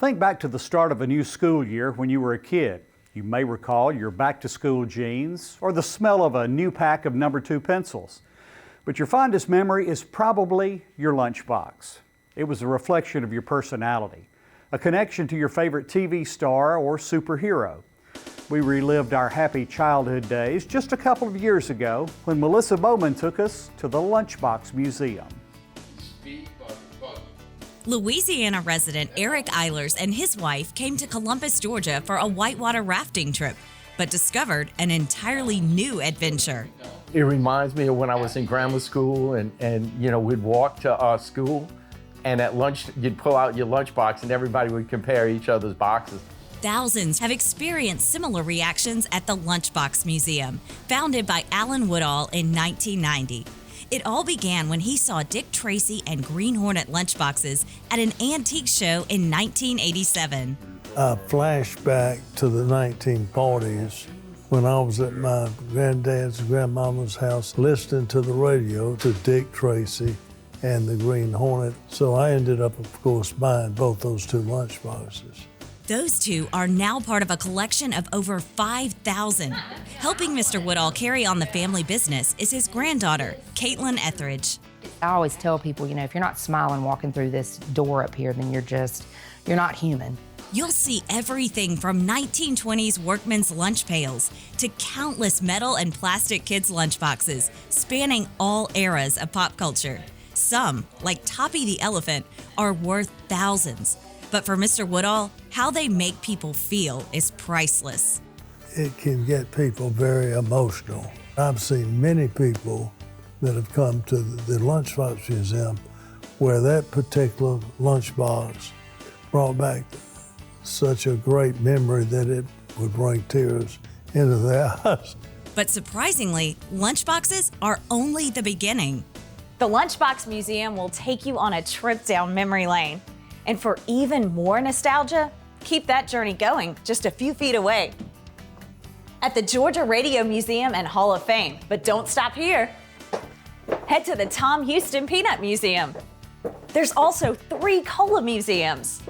Think back to the start of a new school year when you were a kid. You may recall your back-to-school jeans or the smell of a new pack of No. 2 pencils. But your fondest memory is probably your lunchbox. It was a reflection of your personality, a connection to your favorite TV star or superhero. We relived our happy childhood days just a couple of years ago when Melissa Bowman took us to the Lunchbox Museum. Louisiana resident Eric Eilers and his wife came to Columbus, Georgia for a whitewater rafting trip, but discovered an entirely new adventure. It reminds me of when I was in grammar school and we'd walk to our school, and at lunch you'd pull out your lunchbox and everybody would compare each other's boxes. Thousands have experienced similar reactions at the Lunchbox Museum, founded by Alan Woodall in 1990. It all began when he saw Dick Tracy and Green Hornet lunchboxes at an antique show in 1987. I flash back to the 1940s when I was at my granddad's and grandmama's house listening to the radio to Dick Tracy and the Green Hornet. So I ended up, of course, buying both those two lunchboxes. Those two are now part of a collection of over 5,000. Helping Mr. Woodall carry on the family business is his granddaughter, Caitlin Etheridge. I always tell people, if you're not smiling walking through this door up here, then you're not human. You'll see everything from 1920s workmen's lunch pails to countless metal and plastic kids' lunchboxes, spanning all eras of pop culture. Some, like Toppy the Elephant, are worth thousands. But for Mr. Woodall, how they make people feel is priceless. It can get people very emotional. I've seen many people that have come to the Lunchbox Museum where that particular lunchbox brought back such a great memory that it would bring tears into their eyes. But surprisingly, lunchboxes are only the beginning. The Lunchbox Museum will take you on a trip down memory lane. And for even more nostalgia, keep that journey going just a few feet away at the Georgia Radio Museum and Hall of Fame. But don't stop here. Head to the Tom Houston Peanut Museum. There's also 3 cola museums.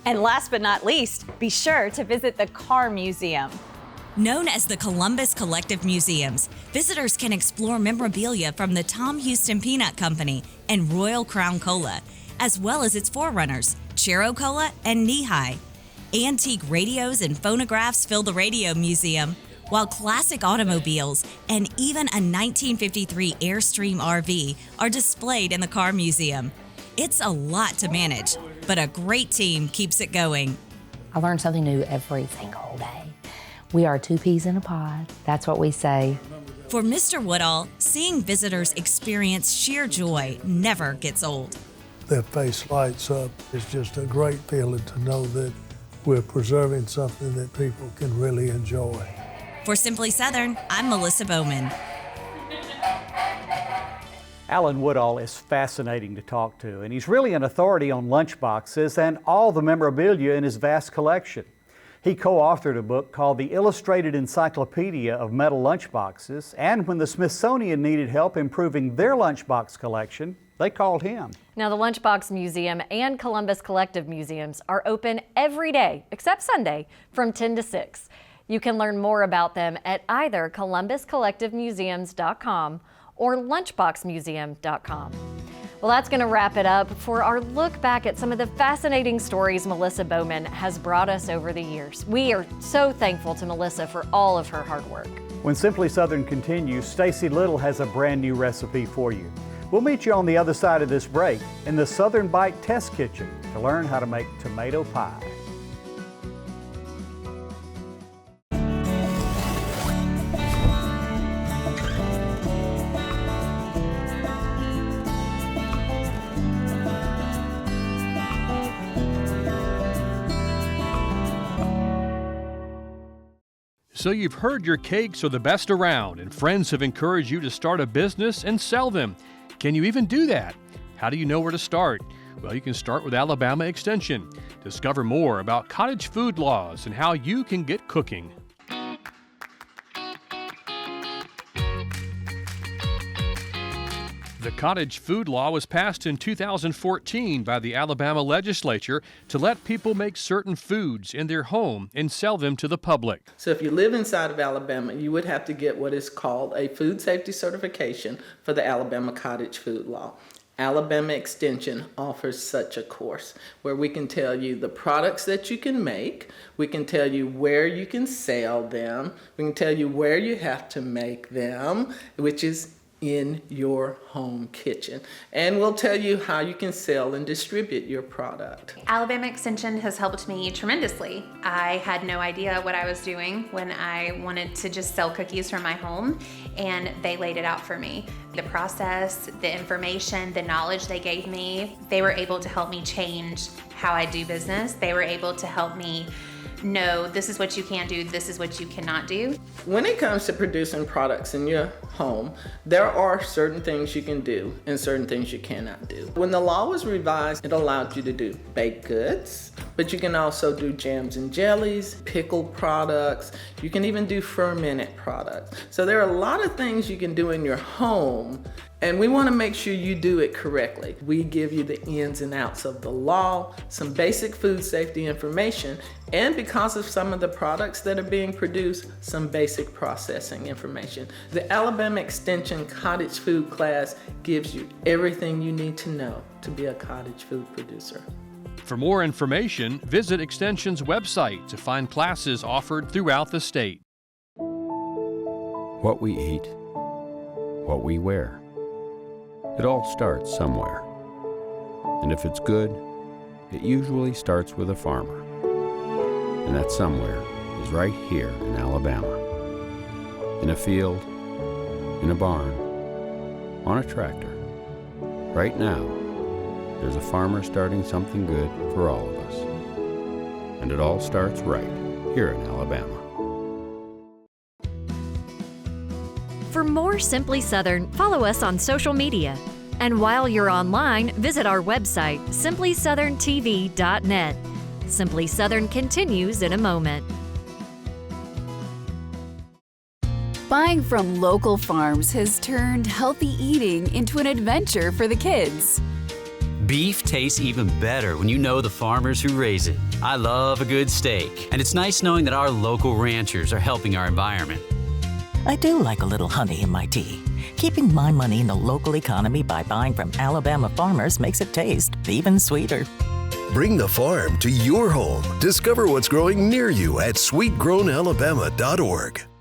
And last but not least, be sure to visit the Car Museum. Known as the Columbus Collective Museums, visitors can explore memorabilia from the Tom Houston Peanut Company and Royal Crown Cola, as well as its forerunners, Chero Cola and Knee-High. Antique radios and phonographs fill the Radio Museum, while classic automobiles and even a 1953 Airstream RV are displayed in the Car Museum. It's a lot to manage, but a great team keeps it going. I learn something new every single day. We are 2 peas in a pod. That's what we say. For Mr. Woodall, seeing visitors experience sheer joy never gets old. Their face lights up. It's just a great feeling to know that we're preserving something that people can really enjoy. For Simply Southern, I'm Melissa Bowman. Alan Woodall is fascinating to talk to, and he's really an authority on lunchboxes and all the memorabilia in his vast collection. He co-authored a book called The Illustrated Encyclopedia of Metal Lunchboxes, and when the Smithsonian needed help improving their lunchbox collection, they called him. Now, the Lunchbox Museum and Columbus Collective Museums are open every day, except Sunday, from 10 to 6. You can learn more about them at either columbuscollectivemuseums.com or lunchboxmuseum.com. Well, that's going to wrap it up for our look back at some of the fascinating stories Melissa Bowman has brought us over the years. We are so thankful to Melissa for all of her hard work. When Simply Southern continues, Stacy Little has a brand new recipe for you. We'll meet you on the other side of this break in the Southern Bite Test Kitchen to learn how to make tomato pie. So you've heard your cakes are the best around and friends have encouraged you to start a business and sell them. Can you even do that? How do you know where to start? Well, you can start with Alabama Extension. Discover more about cottage food laws and how you can get cooking. The cottage food law was passed in 2014 by the Alabama legislature to let people make certain foods in their home and sell them to the public. So if you live inside of Alabama, you would have to get what is called a food safety certification for the Alabama cottage food law. Alabama Extension offers such a course where we can tell you the products that you can make, we can tell you where you can sell them, we can tell you where you have to make them, which is in your home kitchen. And we'll tell you how you can sell and distribute your product. Alabama Extension has helped me tremendously. I had no idea what I was doing when I wanted to just sell cookies from my home, and they laid it out for me. The process, the information, the knowledge they gave me, they were able to help me change how I do business. They were able to help me know this is what you can do, this is what you cannot do. When it comes to producing products in your home, there are certain things you can do and certain things you cannot do. When the law was revised, it allowed you to do baked goods, but you can also do jams and jellies, pickled products, you can even do fermented products. So there are a lot of things you can do in your home, and we want to make sure you do it correctly. We give you the ins and outs of the law, some basic food safety information, and because of some of the products that are being produced, some basic processing information. The Alabama Extension Cottage Food class gives you everything you need to know to be a cottage food producer. For more information, visit Extension's website to find classes offered throughout the state. What we eat, what we wear. It all starts somewhere. And if it's good, it usually starts with a farmer. And that somewhere is right here in Alabama. In a field, in a barn, on a tractor. Right now, there's a farmer starting something good for all of us. And it all starts right here in Alabama. For more Simply Southern, follow us on social media. And while you're online, visit our website, simplysouthern.tv.net. Simply Southern continues in a moment. Buying from local farms has turned healthy eating into an adventure for the kids. Beef tastes even better when you know the farmers who raise it. I love a good steak, and it's nice knowing that our local ranchers are helping our environment. I do like a little honey in my tea. Keeping my money in the local economy by buying from Alabama farmers makes it taste even sweeter. Bring the farm to your home. Discover what's growing near you at sweetgrownalabama.org.